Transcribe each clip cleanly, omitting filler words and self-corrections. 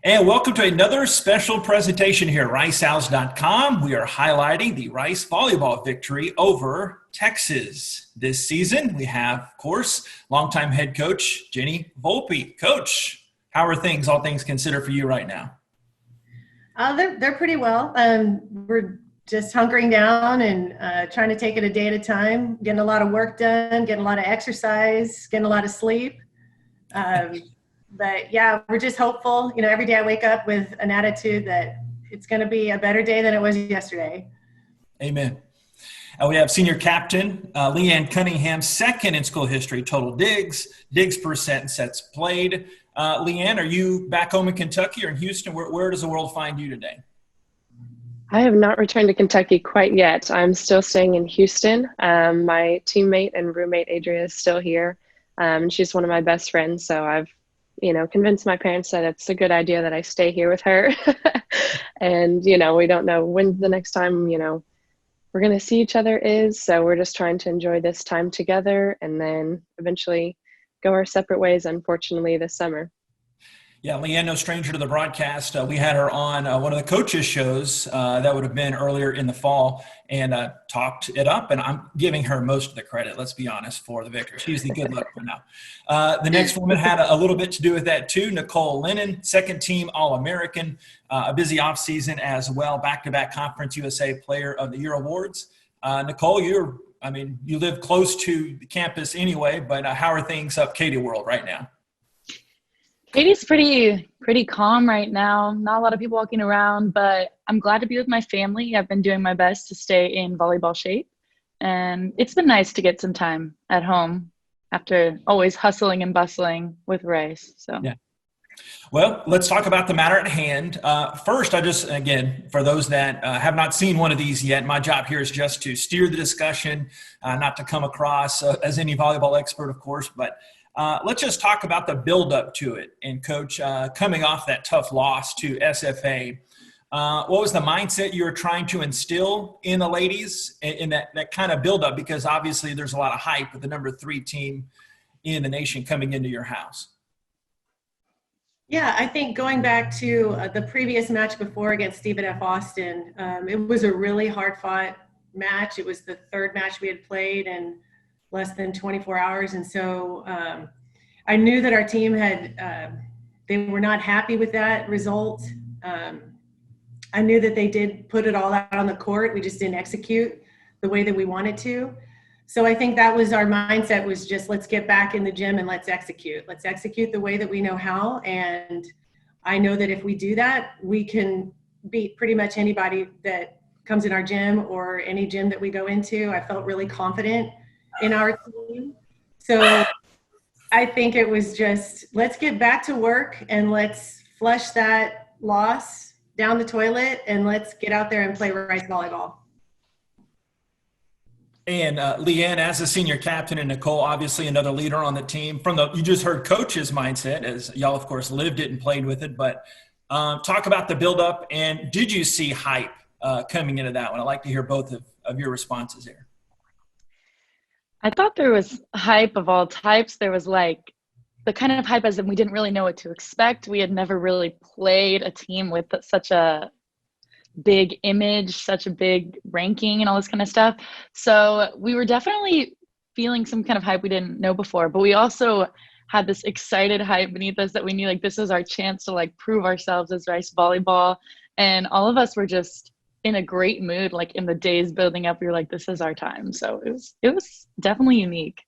And welcome to another special presentation here at ricehouse.com. We are highlighting the Rice volleyball victory over Texas this season. We have, of course, longtime head coach Jenny Volpe. Coach, how are things, all things considered, for you right now? They're pretty well. We're just hunkering down and trying to take it a day at a time, getting a lot of work done, getting a lot of exercise, getting a lot of sleep. But yeah, we're just hopeful. You know, every day I wake up with an attitude that it's going to be a better day than it was yesterday. Amen. We have senior captain Leanne Cunningham, second in school history, total digs percent, and sets played. Leanne, are you back home in Kentucky or in Houston? Where does the world find you today? I have not returned to Kentucky quite yet. I'm still staying in Houston. My teammate and roommate Adria is still here. She's one of my best friends, so I've convinced my parents that it's a good idea that I stay here with her. And, we don't know when the next time, we're going to see each other is. So we're just trying to enjoy this time together and then eventually go our separate ways, unfortunately, this summer. Yeah, Leanne, no stranger to the broadcast. We had her on one of the coaches' shows that would have been earlier in the fall and talked it up. And I'm giving her most of the credit, let's be honest, for the victory. She's the good luck one now. The next woman had a little bit to do with that too. Nicole Lennon, second team All-American, a busy offseason as well. Back-to-back Conference USA Player of the Year awards. Nicole, you live close to the campus anyway, but how are things up Katie World right now? Katie's pretty calm right now. Not a lot of people walking around, but I'm glad to be with my family. I've been doing my best to stay in volleyball shape, and it's been nice to get some time at home after always hustling and bustling with Rice. So yeah. Well, let's talk about the matter at hand. First, again, for those that have not seen one of these yet, my job here is just to steer the discussion, not to come across as any volleyball expert, of course, but let's just talk about the build-up to it. And, Coach, coming off that tough loss to SFA, what was the mindset you were trying to instill in the ladies in that kind of build-up? Because obviously there's a lot of hype with the number 3 team in the nation coming into your house. Yeah, I think going back to the previous match before against Stephen F. Austin, it was a really hard-fought match. It was the third match we had played in less than 24 hours. And so I knew that our team they were not happy with that result. I knew that they did put it all out on the court. We just didn't execute the way that we wanted to. So I think that was our mindset, was just, let's get back in the gym and let's execute. Let's execute the way that we know how. And I know that if we do that, we can beat pretty much anybody that comes in our gym or any gym that we go into. I felt really confident in our team. So I think it was just, let's get back to work and let's flush that loss down the toilet and let's get out there and play Rice volleyball. And Leanne, as a senior captain, and Nicole, obviously another leader on the team, you just heard Coach's mindset, as y'all, of course, lived it and played with it. But talk about the buildup, and did you see hype coming into that one? I'd like to hear both of your responses there. I thought there was hype of all types. There was like the kind of hype as in we didn't really know what to expect. We had never really played a team with such a big image, such a big ranking and all this kind of stuff. So we were definitely feeling some kind of hype we didn't know before, but we also had this excited hype beneath us that we knew like this was our chance to like prove ourselves as Rice volleyball. And all of us were just in a great mood. Like in the days building up, we were like, this is our time. So it was definitely unique.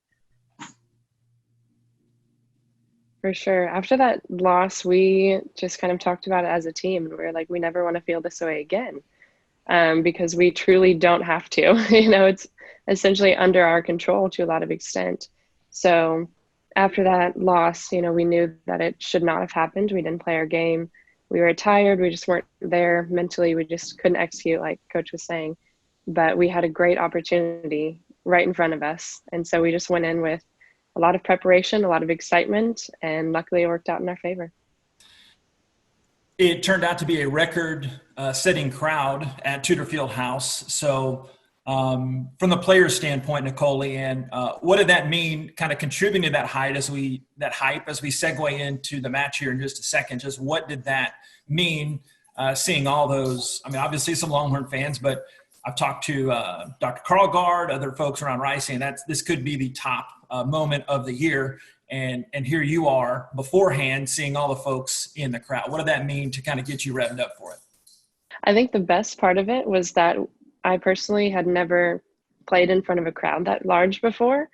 For sure. After that loss, we just kind of talked about it as a team. And we were like, we never want to feel this way again, because we truly don't have to. It's essentially under our control to a lot of extent. So after that loss, we knew that it should not have happened. We didn't play our game. We were tired. We just weren't there mentally. We just couldn't execute, like Coach was saying. But we had a great opportunity right in front of us. And so we just went in with a lot of preparation, a lot of excitement, and luckily it worked out in our favor. It turned out to be a record-setting crowd at Tudor Field House. So from the player's standpoint, Nicole, Leanne, what did that mean, kind of contributing to that hype as we segue into the match here in just a second? Just what did that mean, seeing all those? I mean, obviously some Longhorn fans, but I've talked to Dr. Carl Gard, other folks around Rice, saying this could be the top moment of the year. And here you are beforehand seeing all the folks in the crowd. What did that mean to kind of get you revved up for it? I think the best part of it was that I personally had never played in front of a crowd that large before.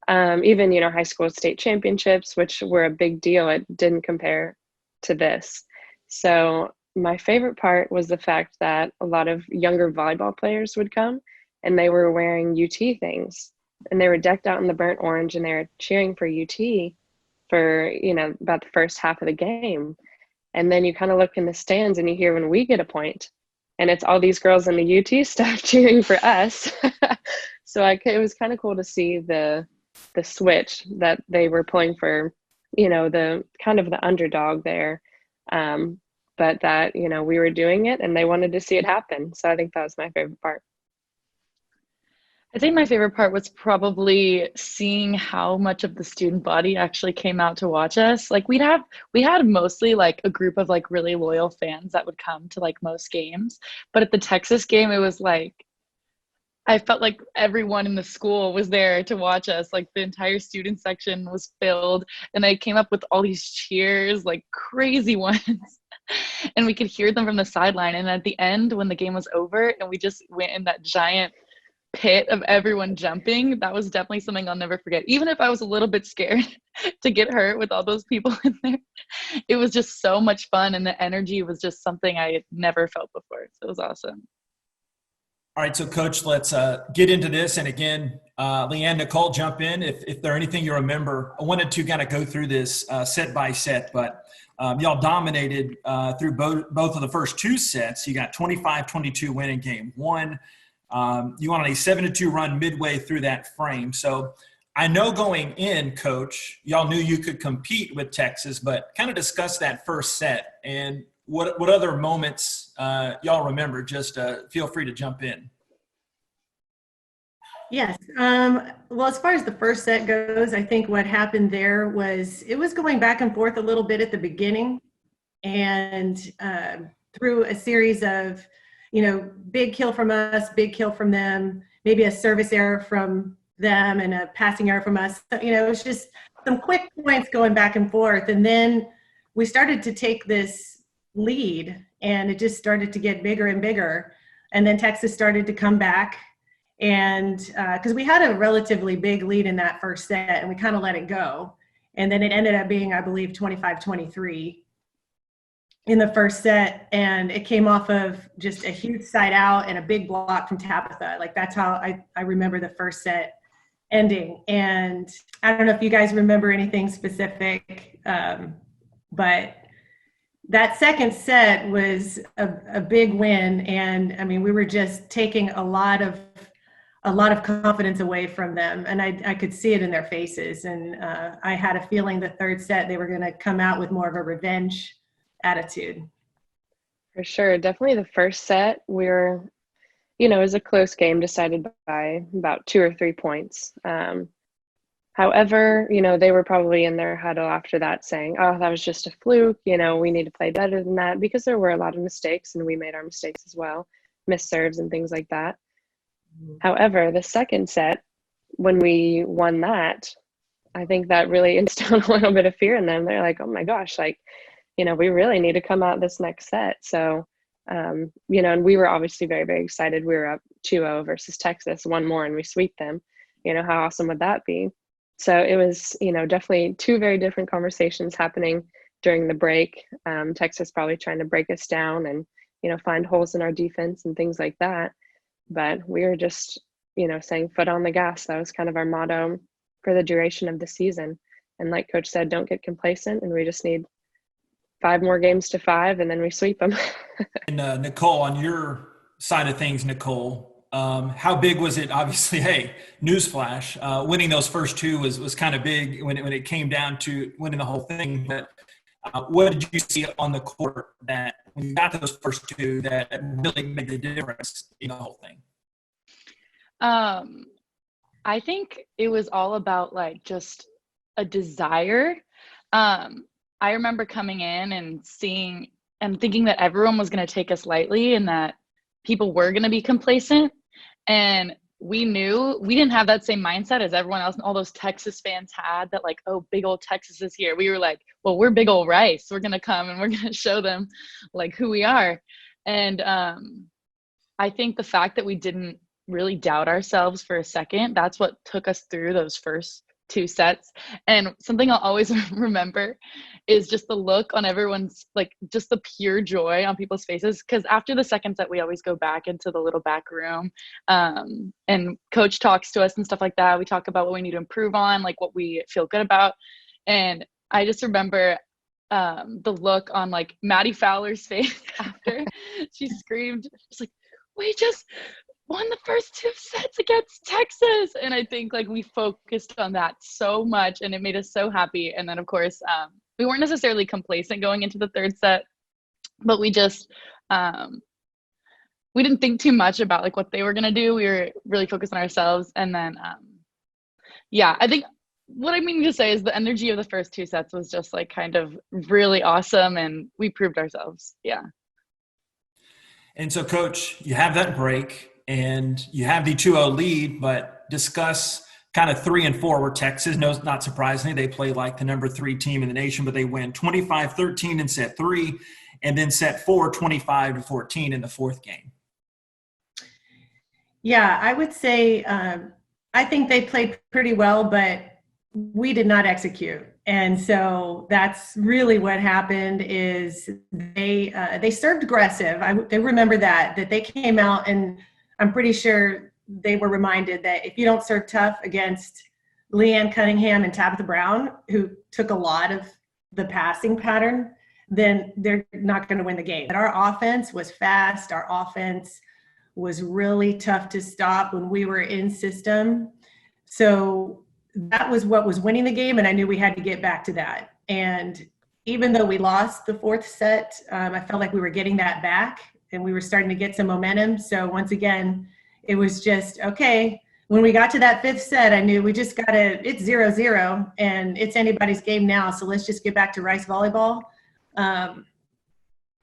Even, high school state championships, which were a big deal, it didn't compare to this. So my favorite part was the fact that a lot of younger volleyball players would come and they were wearing UT things and they were decked out in the burnt orange and they were cheering for UT for, about the first half of the game. And then you kind of look in the stands and you hear when we get a point and it's all these girls in the UT stuff cheering for us. So it was kind of cool to see the switch that they were pulling for, the kind of the underdog there. But that, we were doing it and they wanted to see it happen. So I think that was my favorite part. I think my favorite part was probably seeing how much of the student body actually came out to watch us. Like we had mostly like a group of like really loyal fans that would come to like most games. But at the Texas game, it was like, I felt like everyone in the school was there to watch us. Like the entire student section was filled and they came up with all these cheers, like crazy ones. And we could hear them from the sideline. And at the end, when the game was over and we just went in that giant pit of everyone jumping, that was definitely something I'll never forget. Even if I was a little bit scared to get hurt with all those people in there, it was just so much fun. And the energy was just something I had never felt before. So it was awesome. All right, so Coach, let's get into this. And again, Leanne, Nicole, jump in if there anything you remember. I wanted to kind of go through this set by set, but y'all dominated through both of the first two sets. You got 25-22 win in game one. You went on a 7-2 run midway through that frame. So I know going in, Coach, y'all knew you could compete with Texas, but kind of discuss that first set and what other moments y'all remember. Just feel free to jump in. Yes. Well, as far as the first set goes, I think what happened there was it was going back and forth a little bit at the beginning and through a series of, big kill from us, big kill from them, maybe a service error from them and a passing error from us. So, it was just some quick points going back and forth. And then we started to take this lead and it just started to get bigger and bigger. And then Texas started to come back. And because we had a relatively big lead in that first set and we kind of let it go. And then it ended up being, I believe, 25-23 in the first set. And it came off of just a huge side out and a big block from Tabitha. Like that's how I remember the first set ending. And I don't know if you guys remember anything specific, but that second set was a big win. And I mean, we were just taking a lot of confidence away from them. And I could see it in their faces. And I had a feeling the third set, they were going to come out with more of a revenge attitude. For sure. Definitely the first set, it was a close game decided by about 2 or 3 points. However, they were probably in their huddle after that saying, oh, that was just a fluke. We need to play better than that because there were a lot of mistakes and we made our mistakes as well, missed serves and things like that. However, the second set, when we won that, I think that really instilled a little bit of fear in them. They're like, oh my gosh, we really need to come out this next set. So, and we were obviously very, very excited. We were up 2-0 versus Texas, one more, and we sweep them. How awesome would that be? So it was, definitely 2 very different conversations happening during the break. Texas probably trying to break us down and, find holes in our defense and things like that. But we were just, saying foot on the gas. That was kind of our motto for the duration of the season. And like Coach said, don't get complacent. And we just need 5 more games to 5, and then we sweep them. And Nicole, on your side of things, how big was it? Obviously, hey, newsflash, winning those first 2 was kind of big when it came down to winning the whole thing. But what did you see on the court that when you got those first 2 that really made the difference in the whole thing? I think it was all about like just a desire. I remember coming in and seeing and thinking that everyone was going to take us lightly and that people were going to be complacent. And we knew we didn't have that same mindset as everyone else and all those Texas fans had that like, oh, big old Texas is here. We were like, well, we're big old Rice. We're going to come and we're going to show them like who we are. And I think the fact that we didn't really doubt ourselves for a second, that's what took us through those first two sets. And something I'll always remember is just the look on everyone's, like just the pure joy on people's faces. Because after the second set, we always go back into the little back room and coach talks to us and stuff like that. We talk about what we need to improve on, like what we feel good about. And I just remember the look on like Maddie Fowler's face after she screamed, just like, we just won the first two sets against Texas. And I think like we focused on that so much and it made us so happy. And then of course, we weren't necessarily complacent going into the third set, but we just, we didn't think too much about like what they were going to do. We were really focused on ourselves. And then, yeah, I think what I mean to say is the energy of the first two sets was just like kind of really awesome and we proved ourselves. Yeah. And so, Coach, you have that break and you have the 2-0 lead, but discuss kind of 3 and 4 where Texas, no, not surprisingly, they play like the number 3 team in the nation, but they win 25-13 in set 3 and then set 4, 25-14 in the fourth game. Yeah, I would say I think they played pretty well, but we did not execute. And so that's really what happened is they served aggressive. I remember that they came out and I'm pretty sure they were reminded that if you don't serve tough against Leanne Cunningham and Tabitha Brown, who took a lot of the passing pattern, then they're not going to win the game. But our offense was fast. Our offense was really tough to stop when we were in system. So that was what was winning the game, and I knew we had to get back to that. And even though we lost the fourth set, I felt like we were getting that back, and we were starting to get some momentum. So once again, it was just, okay, when we got to that fifth set, I knew we just got to – it's 0-0, and it's anybody's game now, so let's just get back to Rice Volleyball.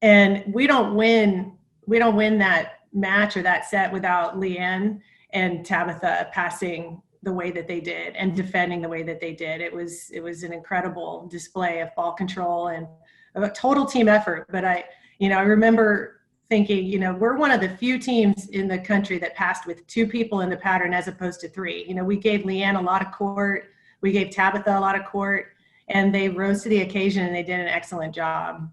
And we don't win that match or that set without Leanne and Tabitha passing the way that they did and defending the way that they did. It was an incredible display of ball control and a total team effort. But I remember thinking, we're one of the few teams in the country that passed with 2 people in the pattern as opposed to 3. We gave Leanne a lot of court. We gave Tabitha a lot of court, and they rose to the occasion and they did an excellent job.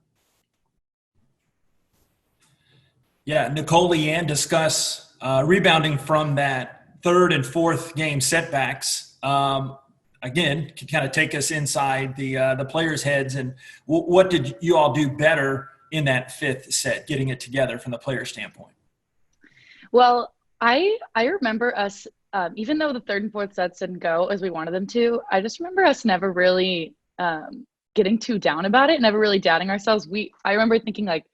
Yeah, Nicole, Leanne, discuss rebounding from that third and fourth game setbacks. Again, can kind of take us inside the players' heads, and what did you all do better in that fifth set, getting it together from the player standpoint? Well, I remember us, even though the third and fourth sets didn't go as we wanted them to, I just remember us never really getting too down about it, never really doubting ourselves. I remember thinking like,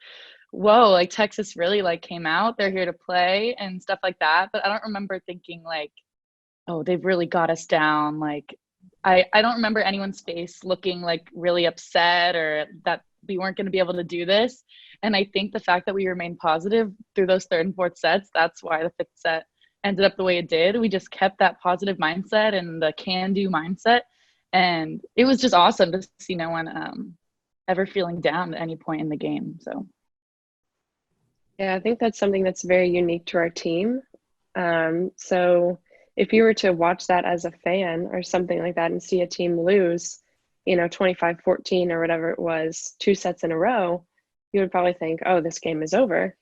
whoa, like Texas really like came out, they're here to play and stuff like that. But I don't remember thinking like, oh, they've really got us down. Like, I don't remember anyone's face looking like really upset or that we weren't going to be able to do this. And I think the fact that we remained positive through those third and fourth sets, that's why the fifth set ended up the way it did. We just kept that positive mindset and the can-do mindset. And it was just awesome to see no one ever feeling down at any point in the game. So. Yeah, I think that's something that's very unique to our team. So if you were to watch that as a fan or something like that and see a team lose, 25-14 or whatever it was, 2 sets in a row, you would probably think, oh, this game is over.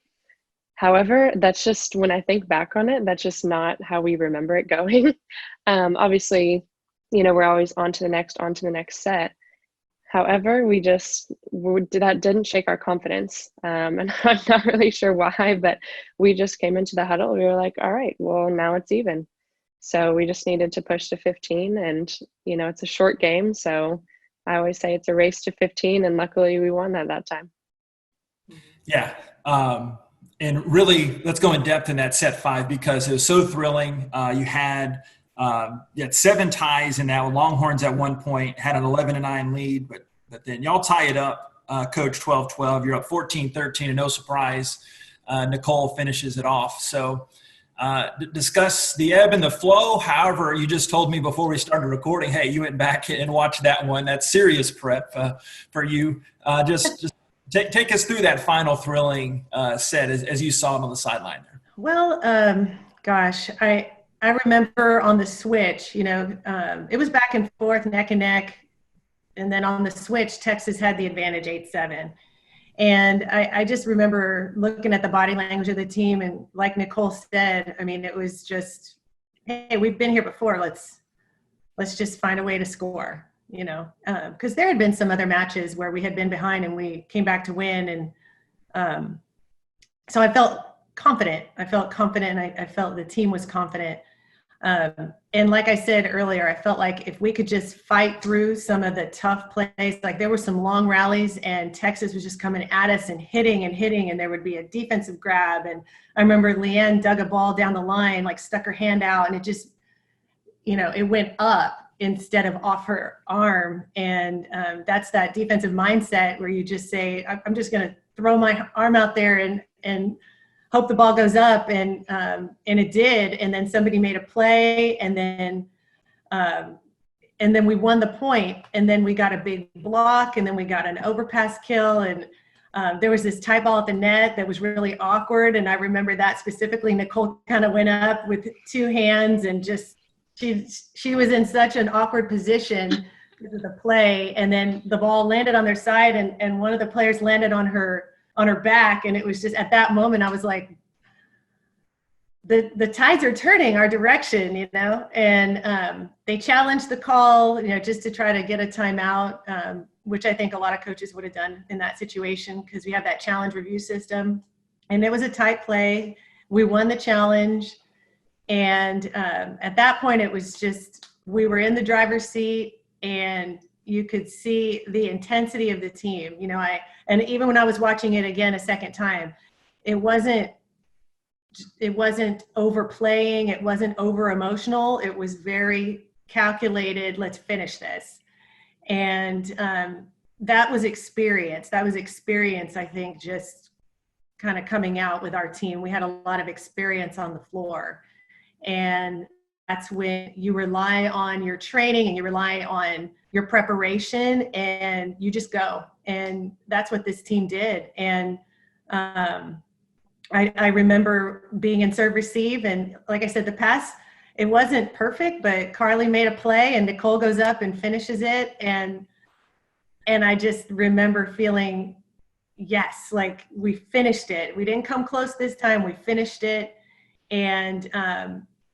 However, that's just, when I think back on it, that's just not how we remember it going. Obviously, we're always on to the next set. However, that didn't shake our confidence. And I'm not really sure why, but we just came into the huddle. We were like, all right, well, now it's even. So we just needed to push to 15 and, it's a short game. So I always say it's a race to 15 and luckily we won that time. Yeah. And really, let's go in depth in that set 5 because it was so thrilling. You had 7 ties in that. Longhorns at one point had an 11-9 lead, but then y'all tie it up, Coach, 12-12. You're up 14-13, and no surprise, Nicole finishes it off. So discuss the ebb and the flow. However, you just told me before we started recording, hey, you went back and watched that one. That's serious prep for you. Just take us through that final thrilling set as you saw it on the sideline there. Well, gosh, I remember on the switch, it was back and forth, neck and neck. And then on the switch, Texas had the advantage 8-7. And I just remember looking at the body language of the team. And like Nicole said, I mean, it was just, hey, we've been here before. Let's just find a way to score, because there had been some other matches where we had been behind and we came back to win. And so I felt confident. I felt the team was confident. And like I said earlier, I felt like if we could just fight through some of the tough plays, like there were some long rallies and Texas was just coming at us and hitting, and there would be a defensive grab. And I remember Leanne dug a ball down the line, like stuck her hand out, and it just, it went up instead of off her arm. And that's that defensive mindset where you just say, I'm just going to throw my arm out there and hope the ball goes up, and it did. And then somebody made a play, and then we won the point, and then we got a big block, and then we got an overpass kill, and there was this tie ball at the net that was really awkward. And I remember that specifically. Nicole kind of went up with 2 hands, and just she was in such an awkward position because of the play, and then the ball landed on their side, and one of the players landed on her back. And it was just at that moment, I was like, the tides are turning our direction, and they challenged the call, just to try to get a timeout, which I think a lot of coaches would have done in that situation because we have that challenge review system. And it was a tight play. We won the challenge. And at that point, it was just, we were in the driver's seat, and you could see the intensity of the team. And even when I was watching it again a second time, it wasn't overplaying. It wasn't over emotional. It was very calculated. Let's finish this. And that was experience. I think, just kind of coming out with our team. We had a lot of experience on the floor. And that's when you rely on your training and you rely on your preparation, and you just go. And that's what this team did. And I remember being in serve receive, and like I said, the pass, it wasn't perfect, but Carly made a play and Nicole goes up and finishes it. And I just remember feeling, yes, like we finished it. We didn't come close this time. We finished it. And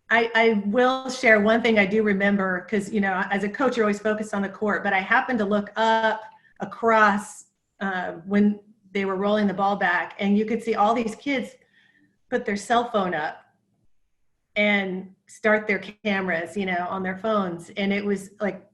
I will share one thing I do remember, because, as a coach, you're always focused on the court, but I happened to look up across when they were rolling the ball back, and you could see all these kids put their cell phone up and start their cameras, on their phones. And it was like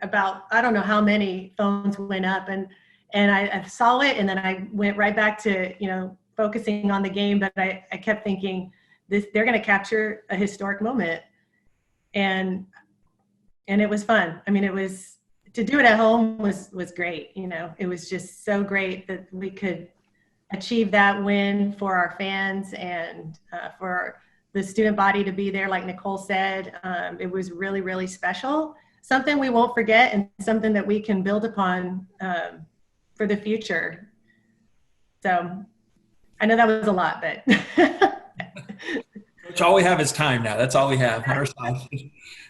about, I don't know how many phones went up, and I saw it, and then I went right back to, focusing on the game, but I kept thinking, they're going to capture a historic moment. And it was fun. I mean, it was, to do it at home was great. It was just so great that we could achieve that win for our fans and for the student body to be there. Like Nicole said, it was really, really special. Something we won't forget, and something that we can build upon for the future. So I know that was a lot, but Coach, all we have is time now. That's all we have on our side.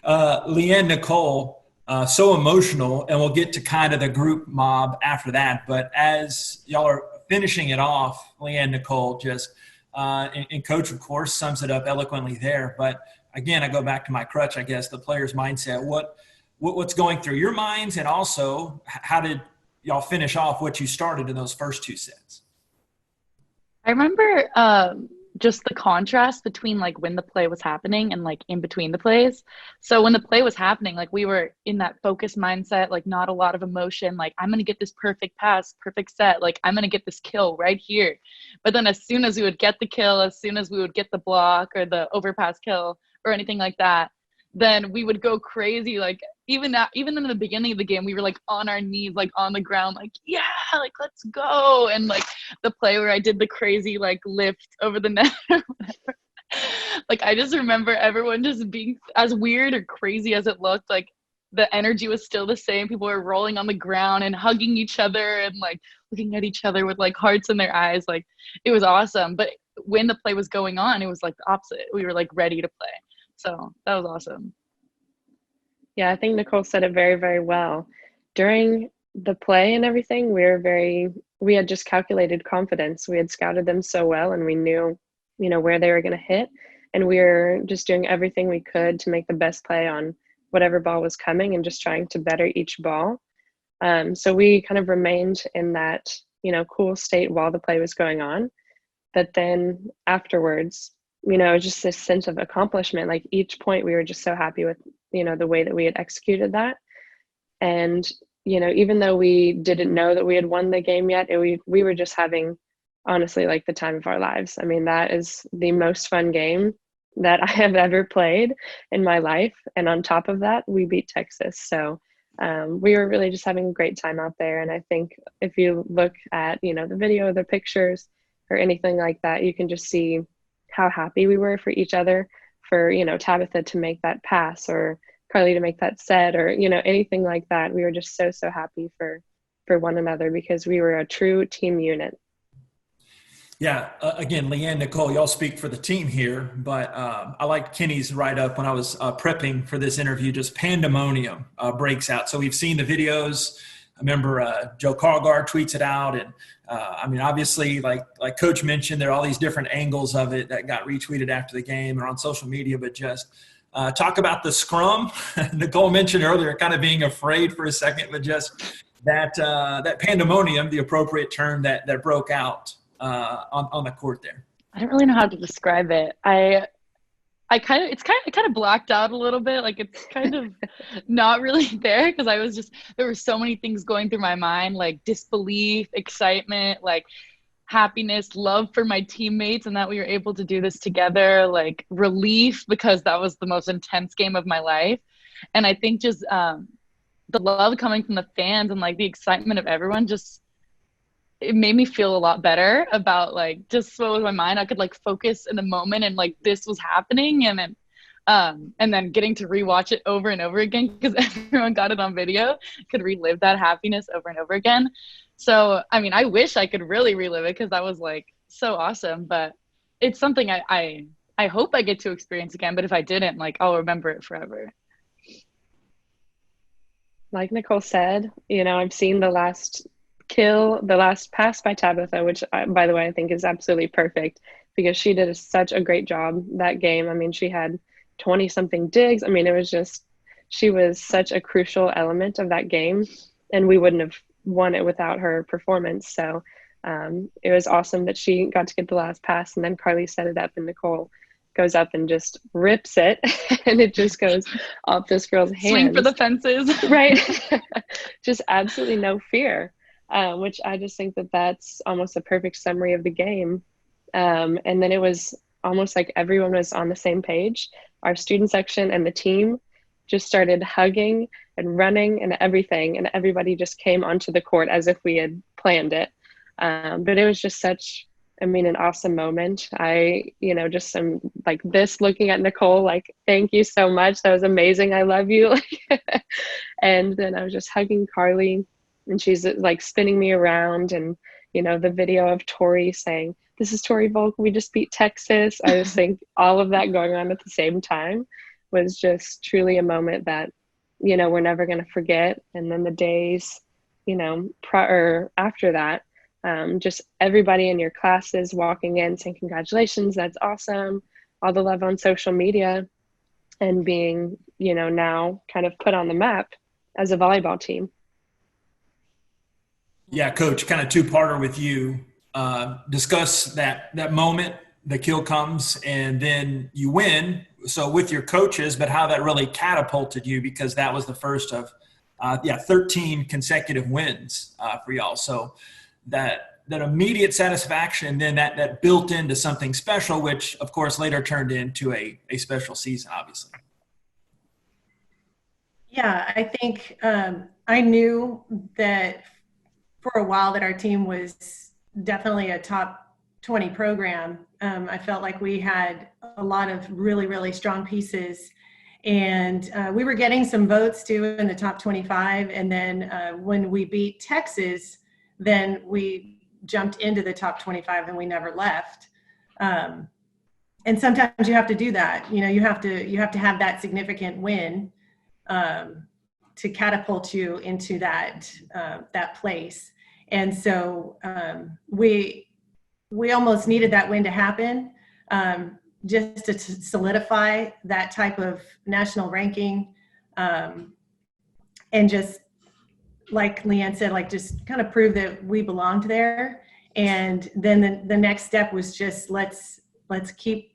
Leanne, Nicole, so emotional, and we'll get to kind of the group mob after that. But as y'all are finishing it off, Leanne, Nicole, just and Coach, of course, sums it up eloquently there. But again, I go back to my crutch, I guess, the player's mindset. What's going through your minds, and also how did y'all finish off what you started in those first 2 sets? I remember just the contrast between like when the play was happening and like in between the plays. So when the play was happening, like we were in that focused mindset, like not a lot of emotion, like I'm going to get this perfect pass, perfect set, like I'm going to get this kill right here. But then as soon as we would get the kill, as soon as we would get the block or the overpass kill or anything like that, then we would go crazy. Like even in the beginning of the game, we were like on our knees, like on the ground, like, yeah, like let's go. And like the play where I did the crazy like lift over the net or whatever. Like I just remember everyone just being, as weird or crazy as it looked, like the energy was still the same. People were rolling on the ground and hugging each other and like looking at each other with like hearts in their eyes. Like it was awesome. But when the play was going on, it was like the opposite. We were like ready to play. So that was awesome. Yeah, I think Nicole said it very, very well. During the play and everything, we had just calculated confidence. We had scouted them so well and we knew, where they were going to hit. And we were just doing everything we could to make the best play on whatever ball was coming and just trying to better each ball. So we kind of remained in that, cool state while the play was going on. But then afterwards, just this sense of accomplishment, like each point we were just so happy with, the way that we had executed that. And, even though we didn't know that we had won the game yet, we were just having, honestly, like the time of our lives. I mean, that is the most fun game that I have ever played in my life. And on top of that, we beat Texas. So we were really just having a great time out there. And I think if you look at, the video, the pictures or anything like that, you can just see how happy we were for each other, for, Tabitha to make that pass or Carly to make that set or, anything like that. We were just so, so happy for one another because we were a true team unit. Yeah, again, Leanne, Nicole, y'all speak for the team here, but I liked Kenny's write-up when I was prepping for this interview. Just pandemonium breaks out. So we've seen the videos. I remember Joe Carlgar tweets it out, and obviously, like Coach mentioned, there are all these different angles of it that got retweeted after the game or on social media. But just talk about the scrum. Nicole mentioned earlier, kind of being afraid for a second, but just that pandemonium, the appropriate term that broke out on the court there. I don't really know how to describe it. It's kind of blacked out a little bit. Like it's kind of not really there because there were so many things going through my mind, like disbelief, excitement, like happiness, love for my teammates and that we were able to do this together, like relief because that was the most intense game of my life. And I think just the love coming from the fans and like the excitement of everyone it made me feel a lot better about like just what was my mind. I could like focus in the moment and like this was happening and then getting to rewatch it over and over again because everyone got it on video, could relive that happiness over and over again. So, I wish I could really relive it because that was like so awesome, but it's something I hope I get to experience again. But if I didn't, like, I'll remember it forever. Like Nicole said, I've seen the last pass by Tabitha, which by the way, I think is absolutely perfect because she did such a great job that game. She had 20 something digs. It was just, she was such a crucial element of that game and we wouldn't have won it without her performance. So it was awesome that she got to get the last pass and then Carly set it up and Nicole goes up and just rips it and it just goes off this girl's hands. Swing for the fences. Right. Just absolutely no fear. Which I just think that's almost a perfect summary of the game. And then it was almost like everyone was on the same page. Our student section and the team just started hugging and running and everything. And everybody just came onto the court as if we had planned it. But it was just such, an awesome moment. Just some like this looking at Nicole, like, thank you so much. That was amazing. I love you. And then I was just hugging Carly. And she's like spinning me around and, the video of Tori saying, this is Tori Volk, we just beat Texas. I just think all of that going on at the same time was just truly a moment that, we're never going to forget. And then the days, prior after that, just everybody in your classes walking in saying, congratulations, that's awesome. All the love on social media and being, now kind of put on the map as a volleyball team. Yeah, Coach, kind of two-parter with you. Discuss that moment the kill comes and then you win. So with your coaches, but how that really catapulted you, because that was the first of 13 consecutive wins for y'all. So that immediate satisfaction, and then that built into something special, which of course later turned into a special season, obviously. Yeah, I think I knew that for a while that our team was definitely a top 20 program. I felt like we had a lot of really, really strong pieces. And we were getting some votes too in the top 25. And then when we beat Texas, then we jumped into the top 25 and we never left. And sometimes you have to do that. You know, you have to have that significant win to catapult you into that place. And so we almost needed that win to happen just to solidify that type of national ranking, and just like Leanne said, like just kind of prove that we belonged there. And then the next step was just let's keep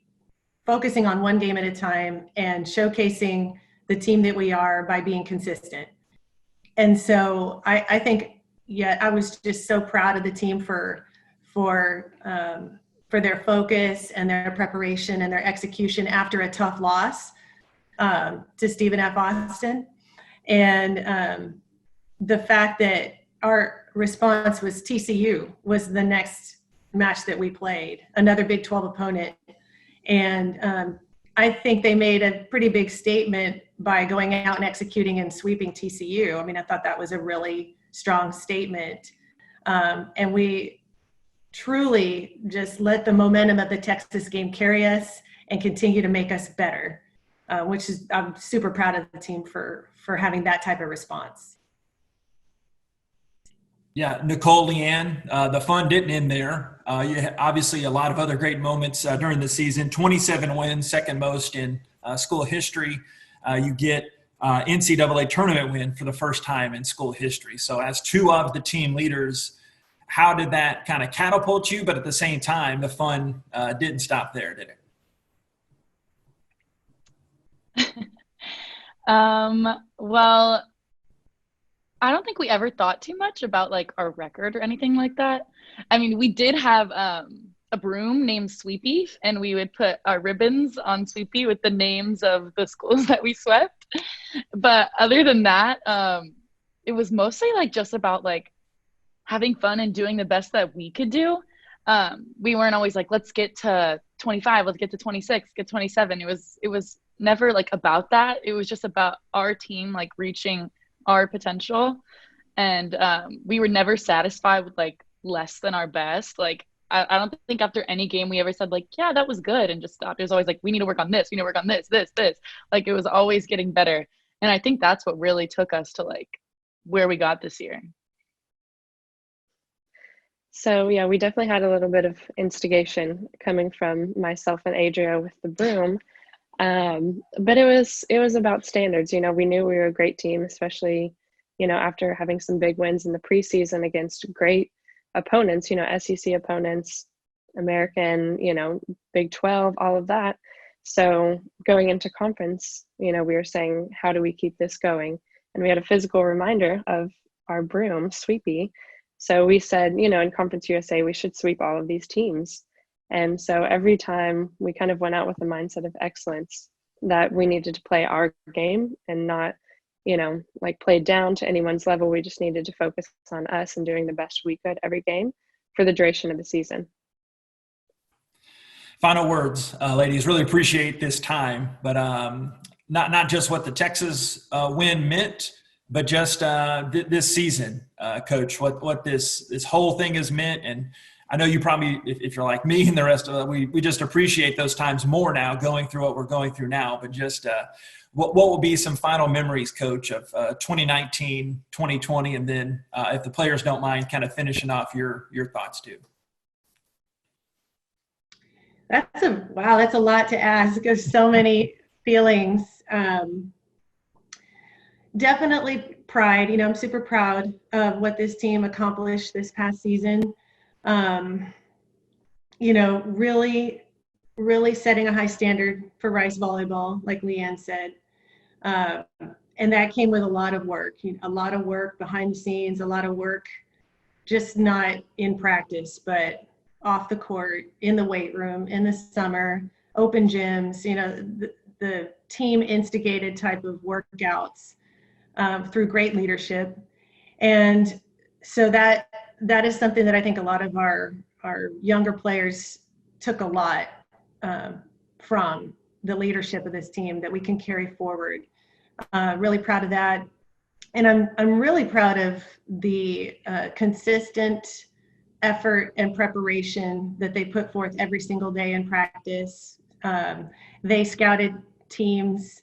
focusing on one game at a time and showcasing the team that we are by being consistent. And so I think, I was just so proud of the team for their focus and their preparation and their execution after a tough loss to Stephen F. Austin. And the fact that our response was TCU was the next match that we played, another Big 12 opponent. And I think they made a pretty big statement by going out and executing and sweeping TCU. I mean, I thought that was a really strong statement. And we truly just let the momentum of the Texas game carry us and continue to make us better, which is, I'm super proud of the team for having that type of response. Yeah, Nicole, Leanne, the fun didn't end there. You had obviously a lot of other great moments during the season. 27 wins, second most in school history. You get NCAA tournament win for the first time in school history. So as two of the team leaders, how did that kind of catapult you? But at the same time, the fun didn't stop there, did it? Well, I don't think we ever thought too much about like our record or anything like that. I mean, we did have a broom named Sweepy, and we would put our ribbons on Sweepy with the names of the schools that we swept. But other than that, it was mostly like just about like having fun and doing the best that we could do. We weren't always like, let's get to 25, let's get to 26, get 27. It was never like about that. It was just about our team like reaching our potential. And we were never satisfied with like less than our best. Like I don't think after any game we ever said like, yeah, that was good, and just stopped. It was always like, we need to work on this, we need to work on this. Like it was always getting better. And I think that's what really took us to like where we got this year. So yeah, we definitely had a little bit of instigation coming from myself and Adria with the broom. But it was about standards. You know, we knew we were a great team, especially, you know, after having some big wins in the preseason against great opponents, you know, SEC opponents, American, you know, Big 12, all of that. So going into conference, you know, we were saying, how do we keep this going? And we had a physical reminder of our broom, Sweepy. So we said, you know, in Conference USA, we should sweep all of these teams. And so every time we kind of went out with a mindset of excellence, that we needed to play our game and not, you know, like play down to anyone's level. We just needed to focus on us and doing the best we could every game for the duration of the season. Final words, ladies. Really appreciate this time, but not just what the Texas win meant, but just this season, Coach. What this whole thing has meant. And I know you probably, if you're like me and the rest of it, we just appreciate those times more now, going through what we're going through now. But just what will be some final memories, Coach, of 2019, 2020, and then if the players don't mind, kind of finishing off your thoughts too. That's a lot to ask. There's so many feelings. Definitely pride. You know, I'm super proud of what this team accomplished this past season. You know, really really setting a high standard for Rice volleyball, like Leanne said. Uh, and that came with a lot of work, a lot of work behind the scenes, a lot of work just not in practice, but off the court, in the weight room, in the summer, open gyms, the team instigated type of workouts through great leadership. And so that is something that I think a lot of our younger players took a lot from the leadership of this team that we can carry forward. Really proud of that. And I'm really proud of the consistent effort and preparation that they put forth every single day in practice. They scouted teams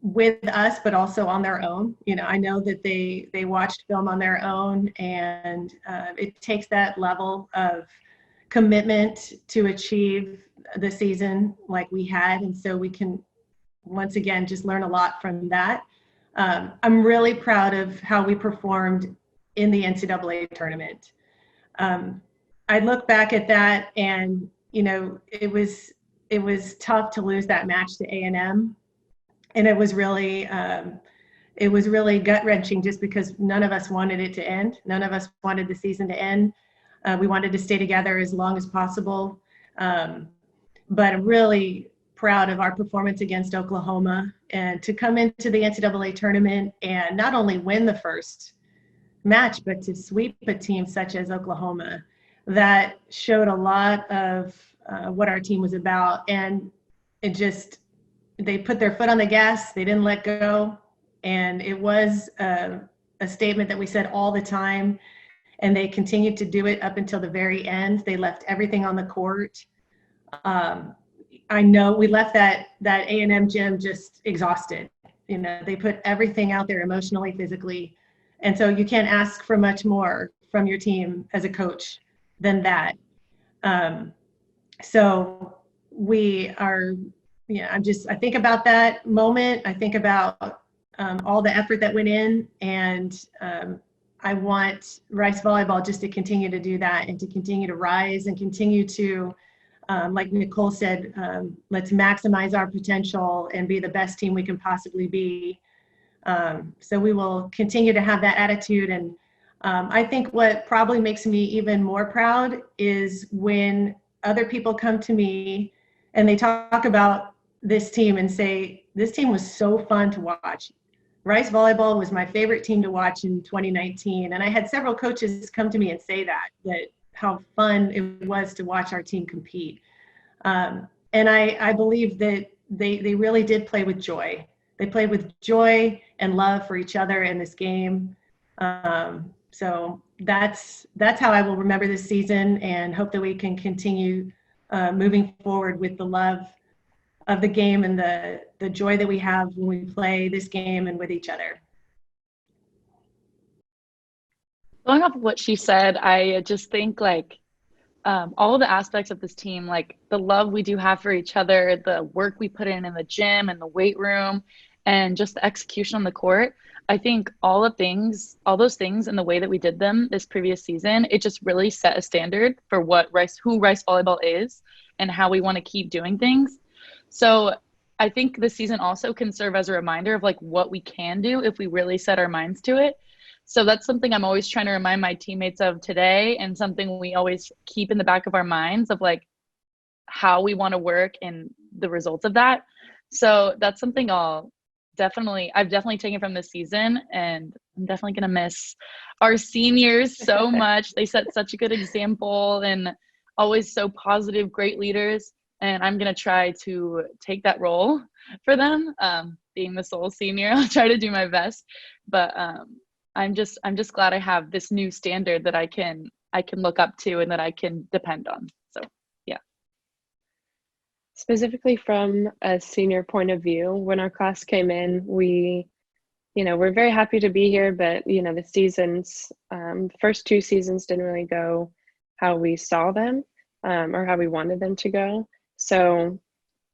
with us, but also on their own. I know that they watched film on their own, and it takes that level of commitment to achieve the season like we had. And so we can, once again, just learn a lot from that. I'm really proud of how we performed in the NCAA tournament. I look back at that, and it was tough to lose that match to A&M, and it was really gut wrenching just because none of us wanted it to end. None of us wanted the season to end. We wanted to stay together as long as possible, but I'm really proud of our performance against Oklahoma, and to come into the NCAA tournament and not only win the first match, but to sweep a team such as Oklahoma. That showed a lot of what our team was about, and they put their foot on the gas. They didn't let go, and it was a statement that we said all the time, and they continued to do it up until the very end. They left everything on the court. I know we left that A&M gym just exhausted. They put everything out there emotionally, physically. And so you can't ask for much more from your team as a coach than that. So we are, I think about that moment. I think about all the effort that went in, and I want Rice Volleyball just to continue to do that and to continue to rise and continue to, like Nicole said, let's maximize our potential and be the best team we can possibly be. So we will continue to have that attitude. And I think what probably makes me even more proud is when other people come to me and they talk about this team and say, this team was so fun to watch. Rice Volleyball was my favorite team to watch in 2019. And I had several coaches come to me and say that how fun it was to watch our team compete. And I believe that they really did play with joy. They played with joy and love for each other in this game. So that's how I will remember this season, and hope that we can continue moving forward with the love of the game and the joy that we have when we play this game and with each other. Going off of what she said, I just think all of the aspects of this team, like the love we do have for each other, the work we put in the gym and the weight room, and just the execution on the court. I think all those things and the way that we did them this previous season, it just really set a standard for who Rice Volleyball is and how we want to keep doing things. So I think this season also can serve as a reminder of what we can do if we really set our minds to it. So that's something I'm always trying to remind my teammates of today, and something we always keep in the back of our minds of how we want to work and the results of that. So that's something I've definitely taken from this season, and I'm definitely going to miss our seniors so much. They set such a good example and always so positive, great leaders. And I'm going to try to take that role for them. Being the sole senior, I'll try to do my best, but I'm just glad I have this new standard that I can look up to and that I can depend on. So yeah. Specifically from a senior point of view, when our class came in, we're very happy to be here, but the seasons, first two seasons didn't really go how we saw them or how we wanted them to go. So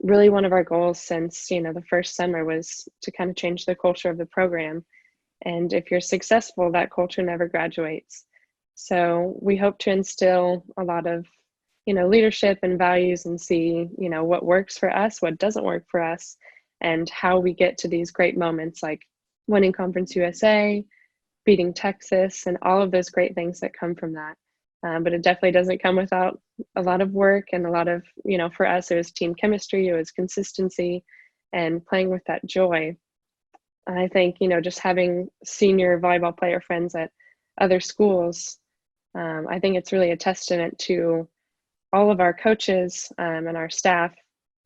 really one of our goals since the first summer was to kind of change the culture of the program. And if you're successful, that culture never graduates. So we hope to instill a lot of leadership and values and see, what works for us, what doesn't work for us, and how we get to these great moments like winning Conference USA, beating Texas, and all of those great things that come from that. But it definitely doesn't come without a lot of work and a lot of, for us, it was team chemistry, it was consistency, and playing with that joy. I think, just having senior volleyball player friends at other schools, I think it's really a testament to all of our coaches and our staff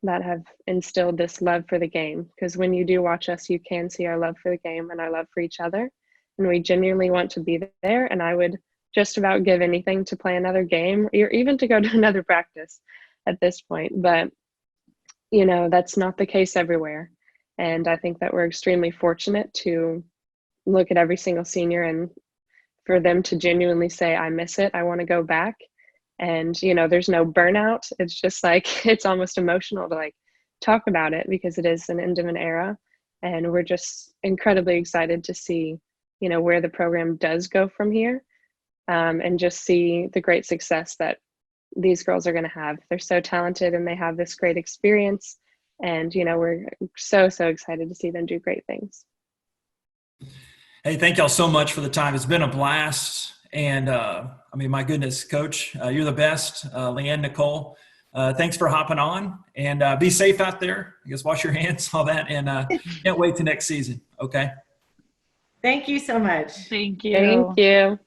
that have instilled this love for the game. Because when you do watch us, you can see our love for the game and our love for each other. And we genuinely want to be there. And I would just about give anything to play another game or even to go to another practice at this point. But, that's not the case everywhere. And I think that we're extremely fortunate to look at every single senior and for them to genuinely say, I miss it, I want to go back. And, there's no burnout. It's just like, it's almost emotional to like talk about it because it is an end of an era. And we're just incredibly excited to see, where the program does go from here, and just see the great success that these girls are going to have. They're so talented and they have this great experience. And, we're so excited to see them do great things. Hey, thank y'all so much for the time. It's been a blast. And my goodness, Coach, you're the best. Leanne, Nicole, thanks for hopping on, and be safe out there. I guess wash your hands, all that, and can't wait to next season. Okay. Thank you so much. Thank you. Thank you.